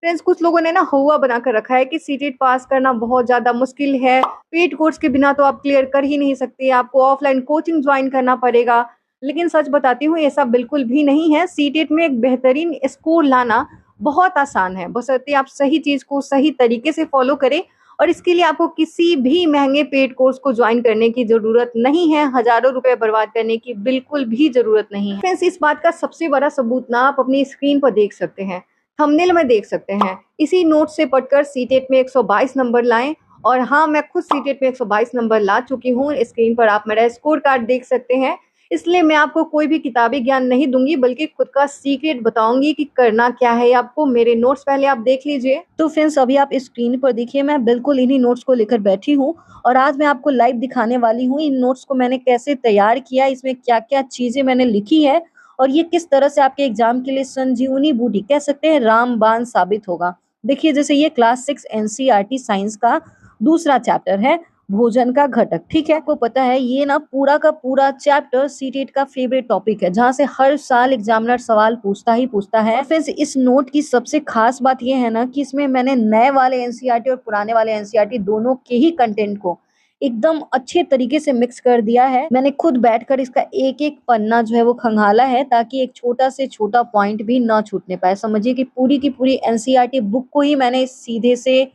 Friends, कुछ लोगों ने ना हुआ बनाकर रखा है कि सीटेट पास करना बहुत ज़्यादा मुश्किल है, पेड कोर्स के बिना तो आप क्लियर कर ही नहीं सकते, आपको ऑफलाइन कोचिंग ज्वाइन करना पड़ेगा। लेकिन सच बताती हूँ, ऐसा बिल्कुल भी नहीं है। सीटेट में एक बेहतरीन स्कोर लाना बहुत आसान है, बशर्ते आप सही चीज़ को सही तरीके से फॉलो करें। और इसके लिए आपको किसी भी महंगे पेड कोर्स को ज्वाइन करने की ज़रूरत नहीं है, हज़ारों रुपए बर्बाद करने की बिल्कुल भी ज़रूरत नहीं है। फ्रेंड्स, इस बात का सबसे बड़ा सबूत ना आप अपनी स्क्रीन पर देख सकते हैं, थंबनेल में देख सकते हैं। इसी नोट से पढ़कर सीटेट में 122 नंबर लाएं। और हाँ, मैं खुद सीटेट में 122 नंबर ला चुकी हूँ। स्क्रीन पर आप मेरा स्कोर कार्ड देख सकते हैं। इसलिए मैं आपको कोई भी किताबी ज्ञान नहीं दूंगी, बल्कि खुद का सीक्रेट बताऊंगी कि करना क्या है आपको। मेरे नोट्स पहले आप देख लीजिए। तो फ्रेंड्स, अभी आप स्क्रीन पर देखिए, मैं बिल्कुल इन्हीं नोट्स को लेकर बैठी हूँ और आज मैं आपको लाइव दिखाने वाली हूँ इन नोट्स को मैंने कैसे तैयार किया, इसमें क्या क्या चीजें मैंने लिखी है और ये किस तरह से आपके एग्जाम के लिए संजीवनी बूटी, कह सकते हैं रामबाण साबित होगा। देखिए, जैसे ये क्लास 6 एनसीईआरटी साइंस का दूसरा चैप्टर है, भोजन का घटक। ठीक है, आपको पता है ये ना पूरा का पूरा चैप्टर सीटेट का फेवरेट टॉपिक है, जहाँ से हर साल एग्जामिनर सवाल पूछता ही पूछता है। फ्रेंड्स, इस नोट की सबसे खास बात ये है ना कि इसमें मैंने नए वाले एनसीईआरटी और पुराने वाले एनसीईआरटी दोनों के ही कंटेंट को एकदम अच्छे तरीके से मिक्स कर दिया है। मैंने खुद बैठकर इसका एक एक पन्ना जो है वो खंगाला है, ताकि एक छोटा से छोटा पॉइंट भी ना छूटने पाए। समझिए कि पूरी की पूरी एनसीईआरटी बुक को ही मैंने सीधे से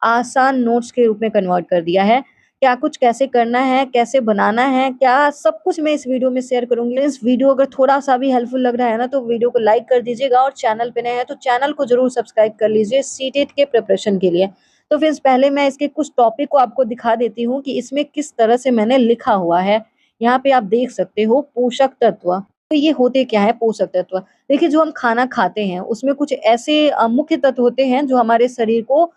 आसान नोट्स के रूप में कन्वर्ट कर दिया है। क्या कुछ कैसे करना है, कैसे बनाना है, क्या सब कुछ मैं इस वीडियो में शेयर करूंगी। इस वीडियो अगर थोड़ा सा भी हेल्पफुल लग रहा है ना, तो वीडियो को लाइक कर दीजिएगा और चैनल पे नए हैं तो चैनल को जरूर सब्सक्राइब कर लीजिए सीटेट के प्रिपरेशन के लिए। तो फ्रेंड्स, पहले मैं इसके कुछ टॉपिक को आपको दिखा देती हूँ कि इसमें किस तरह से मैंने लिखा हुआ है। यहाँ पे आप देख सकते हो पोषक तत्व। तो ये होते क्या है पोषक तत्व? देखिए, जो हम खाना खाते हैं उसमें कुछ ऐसे मुख्य तत्व होते हैं जो हमारे शरीर को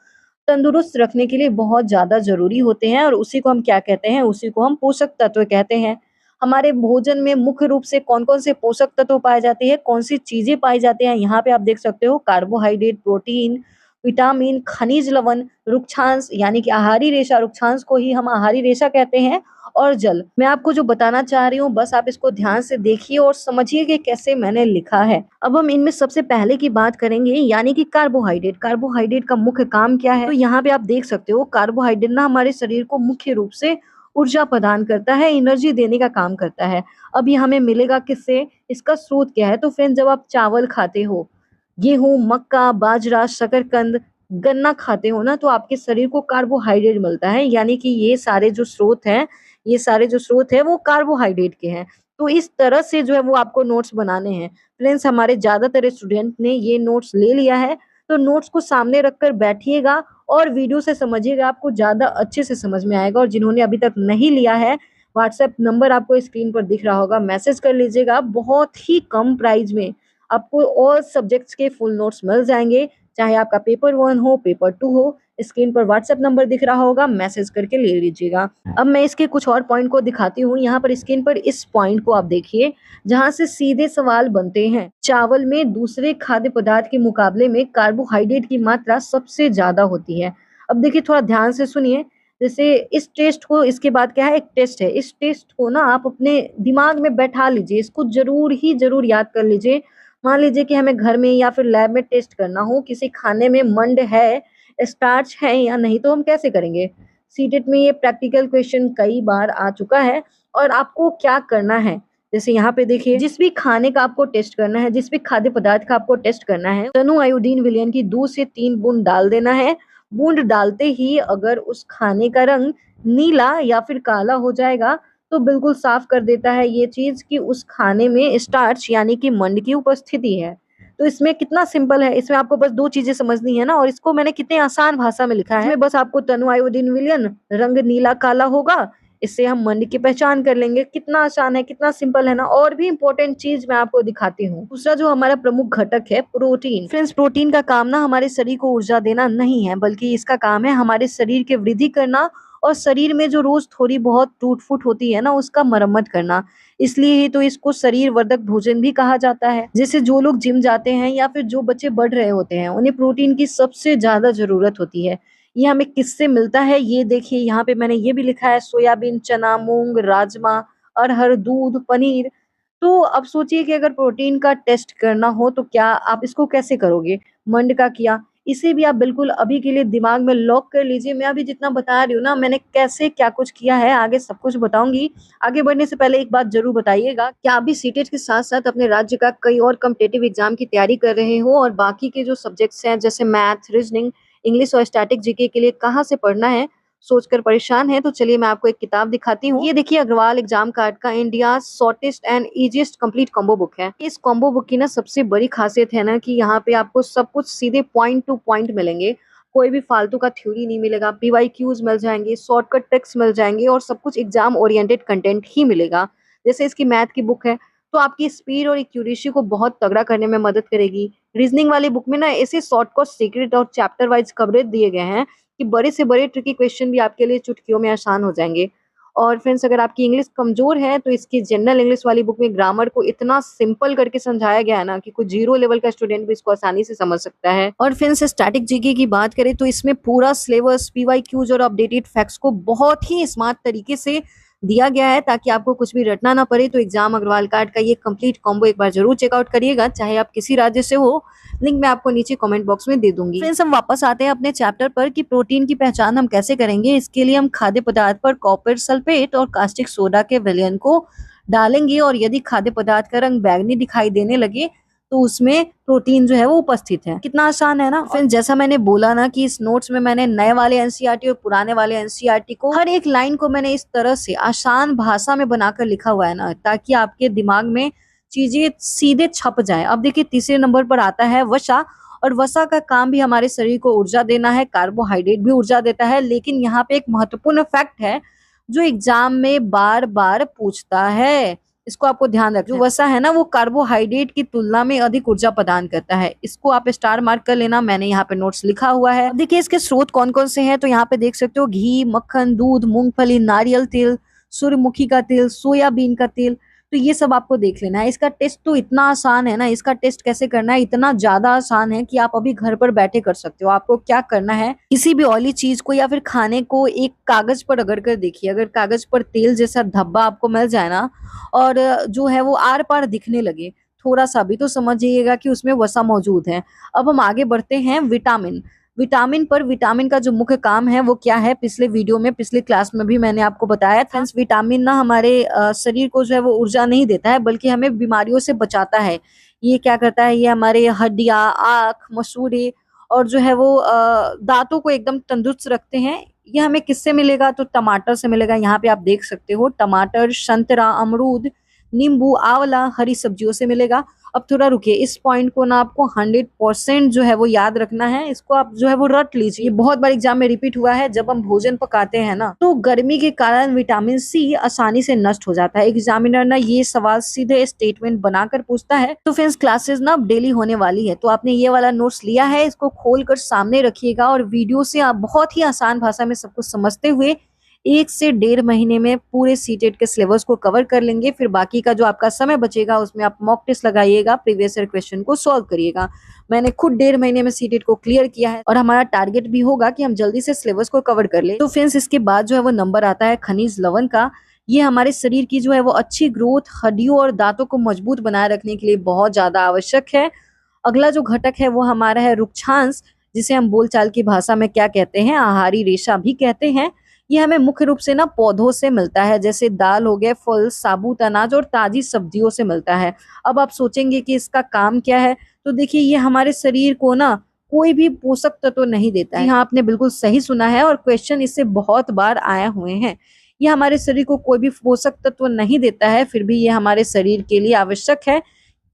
तंदुरुस्त रखने के लिए बहुत ज़्यादा ज़रूरी होते हैं, और उसी को हम क्या कहते हैं? उसी को हम पोषक तत्व कहते हैं। हमारे भोजन में मुख्य रूप से कौन-कौन से पोषक तत्व पाए जाते हैं, कौन-सी चीज़ें पाई जाती हैं, यहाँ पे आप देख सकते हो कार्बोहाइड्रेट, प्रोटीन, विटामिन, खनिज लवण, रुक्षांश यानी कि आहारी रेशा, रुक्षांश को ही हम आहारी रेशा कहते हैं, और जल। मैं आपको जो बताना चाह रही हूँ बस आप इसको ध्यान से देखिए और समझिए कि कैसे मैंने लिखा है। अब हम इनमें सबसे पहले की बात करेंगे, यानी कि कार्बोहाइड्रेट। कार्बोहाइड्रेट का मुख्य काम क्या है? तो यहाँ पे आप देख सकते हो कार्बोहाइड्रेट ना हमारे शरीर को मुख्य रूप से ऊर्जा प्रदान करता है, एनर्जी देने का काम करता है। अब ये हमें मिलेगा किससे? इसका स्रोत क्या है? तो फ्रेंड्स, जब आप चावल खाते हो, गेहूँ, मक्का, बाजरा, शकरकंद, गन्ना खाते हो ना, तो आपके शरीर को कार्बोहाइड्रेट मिलता है, यानी कि ये सारे जो स्रोत हैं वो कार्बोहाइड्रेट के हैं। तो इस तरह से जो है वो आपको नोट्स बनाने हैं। फ्रेंड्स, हमारे ज़्यादातर स्टूडेंट ने ये नोट्स ले लिया है, तो नोट्स को सामने रखकर बैठिएगा और वीडियो से समझिएगा, आपको ज़्यादा अच्छे से समझ में आएगा। और जिन्होंने अभी तक नहीं लिया है, व्हाट्सएप नंबर आपको स्क्रीन पर दिख रहा होगा, मैसेज कर लीजिएगा। बहुत ही कम प्राइस में आपको ऑल सब्जेक्ट्स के फुल नोट्स मिल जाएँगे, चाहे आपका पेपर 1 हो, पेपर 2 हो। स्क्रीन पर व्हाट्सएप नंबर दिख रहा होगा, मैसेज करके ले लीजिएगा। अब मैं इसके कुछ और पॉइंट को दिखाती हूँ। यहाँ पर स्क्रीन पर इस पॉइंट को आप देखिए, जहाँ से सीधे सवाल बनते हैं। चावल में दूसरे खाद्य पदार्थ के मुकाबले में कार्बोहाइड्रेट की मात्रा सबसे ज़्यादा होती है। अब देखिए, थोड़ा ध्यान से सुनिए। जैसे इस टेस्ट को, इसके बाद क्या है, एक टेस्ट है। इस टेस्ट को ना आप अपने दिमाग में बैठा लीजिए, इसको ज़रूर ही ज़रूर याद कर लीजिए। मान लीजिए कि हमें घर में या फिर लैब में टेस्ट करना हो, किसी खाने में मंड है, स्टार्च है या नहीं, तो हम कैसे करेंगे? सीटेट में ये प्रैक्टिकल क्वेश्चन कई बार आ चुका है। और आपको क्या करना है, जैसे यहाँ पे देखिए, जिस भी खाने का आपको टेस्ट करना है, जिस भी खाद्य पदार्थ का आपको टेस्ट करना है, तनु आयोडीन विलयन की 2 से 3 बूंद डाल देना है। बूंद डालते ही अगर उस खाने का रंग नीला या फिर काला हो जाएगा, तो बिल्कुल साफ कर देता है ये चीज़ कि उस खाने में स्टार्च यानी कि मंड की उपस्थिति है। तो इसमें कितना सिंपल है, इसमें आपको बस 2 चीज़ें समझनी है ना, और इसको मैंने कितने आसान भाषा में लिखा है। इसमें बस आपको तनु आयोडीन विलयन, रंग नीला काला होगा, इससे हम मंड की पहचान कर लेंगे। कितना आसान है, कितना सिंपल है ना। और भी इम्पोर्टेंट चीज़ मैं आपको दिखाती हूँ। दूसरा जो हमारा प्रमुख घटक है, प्रोटीन। फ्रेंड्स, प्रोटीन का काम ना हमारे शरीर को ऊर्जा देना नहीं है, बल्कि इसका काम है हमारे शरीर की वृद्धि करना और शरीर में जो रोज़ थोड़ी बहुत टूट-फूट होती है ना, उसका मरम्मत करना। इसलिए ही तो इसको शरीर वर्धक भोजन भी कहा जाता है। जैसे जो लोग जिम जाते हैं या फिर जो बच्चे बढ़ रहे होते हैं, उन्हें प्रोटीन की सबसे ज़्यादा ज़रूरत होती है। ये हमें किससे मिलता है, ये देखिए, यहाँ पे मैंने ये भी लिखा है, सोयाबीन, चना, मूँग, राजमा, अरहर, दूध, पनीर। तो अब सोचिए कि अगर प्रोटीन का टेस्ट करना हो तो क्या आप इसको कैसे करोगे? मंड का किया, इसे भी आप बिल्कुल अभी के लिए दिमाग में लॉक कर लीजिए। मैं अभी जितना बता रही हूँ ना, मैंने कैसे क्या कुछ किया है, आगे सब कुछ बताऊँगी। आगे बढ़ने से पहले एक बात ज़रूर बताइएगा, क्या आप भी सीटेट के साथ-साथ अपने राज्य का कई और कॉम्पिटिटिव एग्ज़ाम की तैयारी कर रहे हो और बाकी के जो सब्जेक्ट्स हैं जैसे मैथ, रीज़निंग, इंग्लिश और स्टैटिक जीके के लिए कहाँ से पढ़ना है, सोचकर परेशान हैं? तो चलिए मैं आपको एक किताब दिखाती हूँ। ये देखिए अग्रवाल एग्ज़ाम कार्ड का India's shortest and easiest complete combo book है। इस कॉम्बो बुक की ना सबसे बड़ी ख़ासियत है ना कि यहाँ पे आपको सब कुछ सीधे पॉइंट टू पॉइंट मिलेंगे। कोई भी फालतू का थ्योरी नहीं मिलेगा, पीवाईक्यूज़ मिल जाएँगे, शॉर्टकट ट्रिक्स मिल जाएँगे और सब कुछ एग्ज़ाम ओरिएंटेड कंटेंट ही मिलेगा। जैसे इसकी मैथ की बुक है, तो आपकी स्पीड और एक्यूरेसी को बहुत तगड़ा करने में मदद करेगी। रीज़निंग वाली बुक में ना ऐसे शॉर्टकट, सीक्रेट और चैप्टर वाइज़ कवरेज दिए गए हैं कि बड़े से बड़े ट्रिकी क्वेश्चन भी आपके लिए चुटकियों में आसान हो जाएँगे। और फ्रेंड्स अगर आपकी इंग्लिश कमज़ोर है तो इसकी जनरल इंग्लिश वाली बुक में ग्रामर को इतना सिंपल करके समझाया गया है ना कि कोई ज़ीरो लेवल का स्टूडेंट भी इसको आसानी से समझ सकता है। और फ्रेंड्स स्टैटिक जीके की बात करें तो इसमें पूरा सिलेबस, पीवाईक्यूज़ और अपडेटेड फैक्ट्स को बहुत ही स्मार्ट तरीके से दिया गया है ताकि आपको कुछ भी रटना ना पड़े। तो एग्ज़ाम अग्रवाल कार्ड का ये कंप्लीट कॉम्बो एक बार ज़रूर चेकआउट करिएगा, चाहे आप किसी राज्य से हो। लिंक मैं आपको नीचे कमेंट बॉक्स में दे दूंगी। फ्रेंड्स हम वापस आते हैं अपने चैप्टर पर कि प्रोटीन की पहचान हम कैसे करेंगे। इसके लिए हम खाद्य पदार्थ पर कॉपर सल्फेट और कास्टिक सोडा के विलयन को डालेंगे और यदि खाद्य पदार्थ का रंग बैंगनी दिखाई देने लगे तो उसमें प्रोटीन जो है वो उपस्थित है। कितना आसान है ना। फिर जैसा मैंने बोला ना कि इस नोट्स में मैंने नए वाले एनसीईआरटी और पुराने वाले एनसीईआरटी को हर एक लाइन को मैंने इस तरह से आसान भाषा में बनाकर लिखा हुआ है ना ताकि आपके दिमाग में चीजें सीधे छप जाएं। अब देखिए तीसरे नंबर पर आता है वसा। और वसा का काम भी हमारे शरीर को ऊर्जा देना है, कार्बोहाइड्रेट भी ऊर्जा देता है। लेकिन यहाँ पे एक महत्वपूर्ण फैक्ट है जो एग्जाम में बार बार पूछता है, इसको आपको ध्यान रखना। जो वसा है ना वो कार्बोहाइड्रेट की तुलना में अधिक ऊर्जा प्रदान करता है। इसको आप स्टार मार्क कर लेना, मैंने यहाँ पे नोट्स लिखा हुआ है। अब देखिए इसके स्रोत कौन कौन से हैं, तो यहाँ पे देख सकते हो घी, मक्खन, दूध, मूंगफली, नारियल तेल, सूर्यमुखी का तेल, सोयाबीन का तेल। तो ये सब आपको देख लेना है। इसका टेस्ट तो इतना आसान है ना, इसका टेस्ट कैसे करना है इतना ज्यादा आसान है कि आप अभी घर पर बैठे कर सकते हो। आपको क्या करना है, किसी भी ऑयली चीज को या फिर खाने को एक कागज पर रगड़ कर देखिए। अगर कागज पर तेल जैसा धब्बा आपको मिल जाए ना और जो है वो आर पार दिखने लगे थोड़ा सा भी, तो समझिएगा कि उसमें वसा मौजूद है। अब हम आगे बढ़ते हैं विटामिन। विटामिन पर विटामिन का जो मुख्य काम है वो क्या है, पिछले वीडियो में पिछले क्लास में भी मैंने आपको बताया था। फ्रेंड्स विटामिन ना हमारे शरीर को जो है वो ऊर्जा नहीं देता है बल्कि हमें बीमारियों से बचाता है। ये क्या करता है, ये हमारे हड्डियां, आँख, मसूड़े और जो है वो दांतों को एकदम तंदुरुस्त रखते हैं। ये हमें किससे मिलेगा, तो टमाटर से मिलेगा। यहाँ पे आप देख सकते हो टमाटर, संतरा, अमरूद, नींबू, आंवला, हरी सब्जियों से मिलेगा। अब थोड़ा रुकिए, इस पॉइंट को ना आपको 100% जो है वो याद रखना है। इसको आप जो है वो रट लीजिए। ये बहुत बार एग्जाम में रिपीट हुआ है। जब हम भोजन पकाते हैं ना तो गर्मी के कारण विटामिन सी आसानी से नष्ट हो जाता है। एग्जामिनर ना ये सवाल सीधे स्टेटमेंट बनाकर पूछता है। तो फ्रेंड्स क्लासेस ना अब डेली होने वाली है, तो आपने ये वाला नोट्स लिया है, इसको खोल कर सामने रखिएगा और वीडियो से आप बहुत ही आसान भाषा में सब कुछ समझते हुए 1 से 1.5 महीने में पूरे सीटेट के सिलेबस को कवर कर लेंगे। फिर बाकी का जो आपका समय बचेगा उसमें आप मॉक टेस्ट लगाइएगा, प्रीवियस ईयर क्वेश्चन को सॉल्व करिएगा। मैंने खुद 1.5 महीने में सीटेट को क्लियर किया है और हमारा टारगेट भी होगा कि हम जल्दी से सिलेबस को कवर कर ले। तो फ्रेंड्स इसके बाद जो है वो नंबर आता है खनिज लवण का। ये हमारे शरीर की जो है वो अच्छी ग्रोथ, हड्डियों और दांतों को मजबूत बनाए रखने के लिए बहुत ज्यादा आवश्यक है। अगला जो घटक है वो हमारा है रुक्षांश, जिसे हम बोलचाल की भाषा में क्या कहते हैं, आहारी रेशा भी कहते हैं। ये हमें मुख्य रूप से ना पौधों से मिलता है, जैसे दाल हो गए, फल, साबुत अनाज और ताजी सब्जियों से मिलता है। अब आप सोचेंगे कि इसका काम क्या है, तो देखिए ये हमारे शरीर को ना कोई भी पोषक तत्व तो नहीं देता है। हाँ आपने बिल्कुल सही सुना है और क्वेश्चन इससे बहुत बार आए हुए हैं। ये हमारे शरीर को कोई भी पोषक तत्व तो नहीं देता है, फिर भी ये हमारे शरीर के लिए आवश्यक है।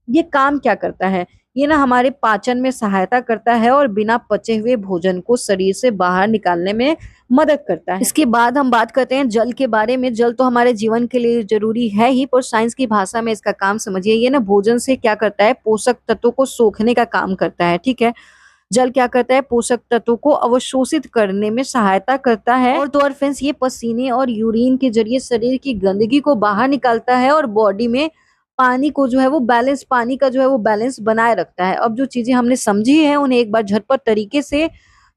ये काम क्या करता है, ये ना हमारे पाचन में सहायता करता है और बिना पचे हुए भोजन को शरीर से बाहर निकालने में मदद करता है। इसके बाद हम बात करते हैं जल के बारे में। जल तो हमारे जीवन के लिए जरूरी है ही, पर साइंस की भाषा में इसका काम समझिए। ये ना भोजन से क्या करता है, पोषक तत्वों को सोखने का काम करता है। ठीक है, जल क्या करता है, पोषक तत्वों को अवशोषित करने में सहायता करता है। और तो और फ्रेंड्स ये पसीने और यूरिन के जरिए शरीर की गंदगी को बाहर निकालता है और बॉडी में पानी को जो है वो बैलेंस, पानी का जो है वो बैलेंस बनाए रखता है। अब जो चीजें हमने समझी है उन्हें एक बार झटपट तरीके से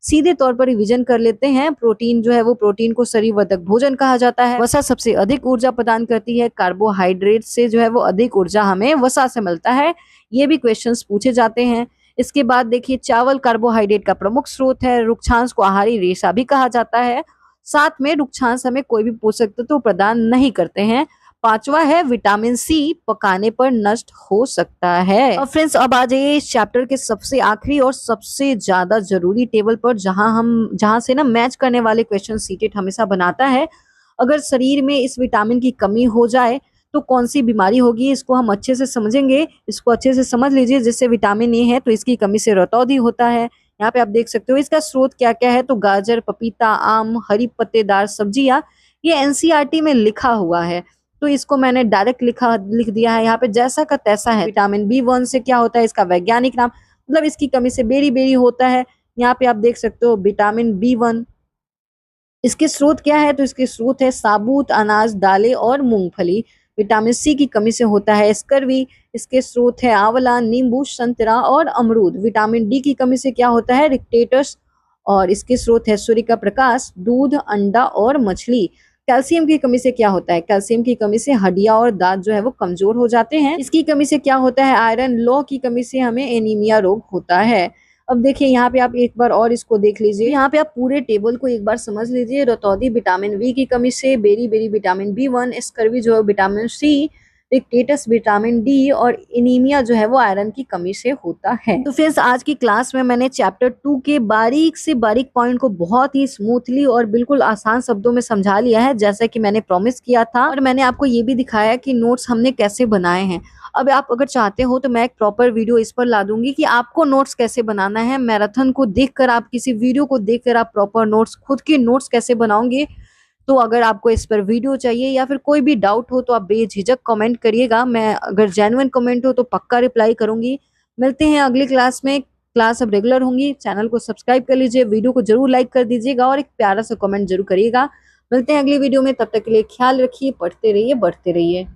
सीधे तौर पर रिवीजन कर लेते हैं। प्रोटीन जो है वो, प्रोटीन को शरीरवर्धक भोजन कहा जाता है। वसा सबसे अधिक ऊर्जा प्रदान करती है। कार्बोहाइड्रेट से जो है वो अधिक ऊर्जा हमें वसा से मिलता है। ये भी क्वेश्चंस पूछे जाते हैं। इसके बाद देखिए चावल कार्बोहाइड्रेट का प्रमुख स्रोत है। रुक्षांश को आहारी रेशा भी कहा जाता है। साथ में रुक्षांश हमें कोई भी पोषक तत्व प्रदान नहीं करते हैं। पांचवा है विटामिन सी पकाने पर नष्ट हो सकता है। और फ्रेंड्स अब आ जाइए इस चैप्टर के सबसे आखिरी और सबसे ज्यादा जरूरी टेबल पर, जहां से ना मैच करने वाले क्वेश्चन सीटेट हमेशा बनाता है। अगर शरीर में इस विटामिन की कमी हो जाए तो कौन सी बीमारी होगी, इसको हम अच्छे से समझेंगे। इसको अच्छे से समझ लीजिए। जैसे विटामिन ए है तो इसकी कमी से रतौंधी होता है। यहाँ पे आप देख सकते हो इसका स्रोत क्या क्या है, तो गाजर, पपीता, आम, हरी पत्तेदार सब्जियां, ये एनसीईआरटी में लिखा हुआ है, तो इसको मैंने डायरेक्ट लिख दिया है यहाँ पे जैसा का तैसा है। विटामिन बी1 से क्या होता है, इसका वैज्ञानिक नाम, मतलब इसकी कमी से बेरी बेरी होता है। यहाँ पे आप देख सकते हो विटामिन बी1। इसके स्रोत क्या है, तो इसके स्रोत है साबुत अनाज, दालें और मूंगफली। विटामिन सी की कमी से होता है स्कर्वी। इसके स्रोत है आंवला, नींबू, संतरा और अमरूद। विटामिन डी की कमी से क्या होता है, रिकेटस। और इसके स्रोत है सूर्य का प्रकाश, दूध, अंडा और मछली। कैल्शियम की कमी से क्या होता है, कैल्शियम की कमी से हड्डियां और दांत जो है वो कमजोर हो जाते हैं। इसकी कमी से क्या होता है, आयरन। लौह की कमी से हमें एनीमिया रोग होता है। अब देखिए यहाँ पे आप एक बार और इसको देख लीजिए। यहाँ पे आप पूरे टेबल को एक बार समझ लीजिए। रतौंधी विटामिन बी की कमी से, बेरी बेरी विटामिन बी1, स्कर्वी जो है vitamin C, rickets vitamin D और एनीमिया जो है वो आयरन की कमी से होता है। तो फ्रेंड्स आज की क्लास में मैंने चैप्टर 2 के बारीक से बारीक पॉइंट को बहुत ही स्मूथली और बिल्कुल आसान शब्दों में समझा लिया है, जैसा कि मैंने प्रॉमिस किया था। और मैंने आपको ये भी दिखाया कि नोट्स हमने कैसे बनाए हैं। अब आप अगर चाहते हो तो मैं एक प्रॉपर वीडियो इस पर ला दूंगी कि आपको नोट्स कैसे बनाना है। मैराथन को देखकर, आप किसी वीडियो को देखकर आप प्रॉपर नोट्स, खुद के नोट्स कैसे बनाओगे। तो अगर आपको इस पर वीडियो चाहिए या फिर कोई भी डाउट हो तो आप बेझिझक कमेंट करिएगा। मैं अगर जेन्युइन कमेंट हो तो पक्का रिप्लाई करूंगी। मिलते हैं अगली क्लास में। क्लास अब रेगुलर होंगी। चैनल को सब्सक्राइब कर लीजिए, वीडियो को जरूर लाइक कर दीजिएगा और एक प्यारा सा कमेंट जरूर करिएगा। मिलते हैं अगली वीडियो में, तब तक के लिए ख्याल रखिए, पढ़ते रहिए, बढ़ते रहिए।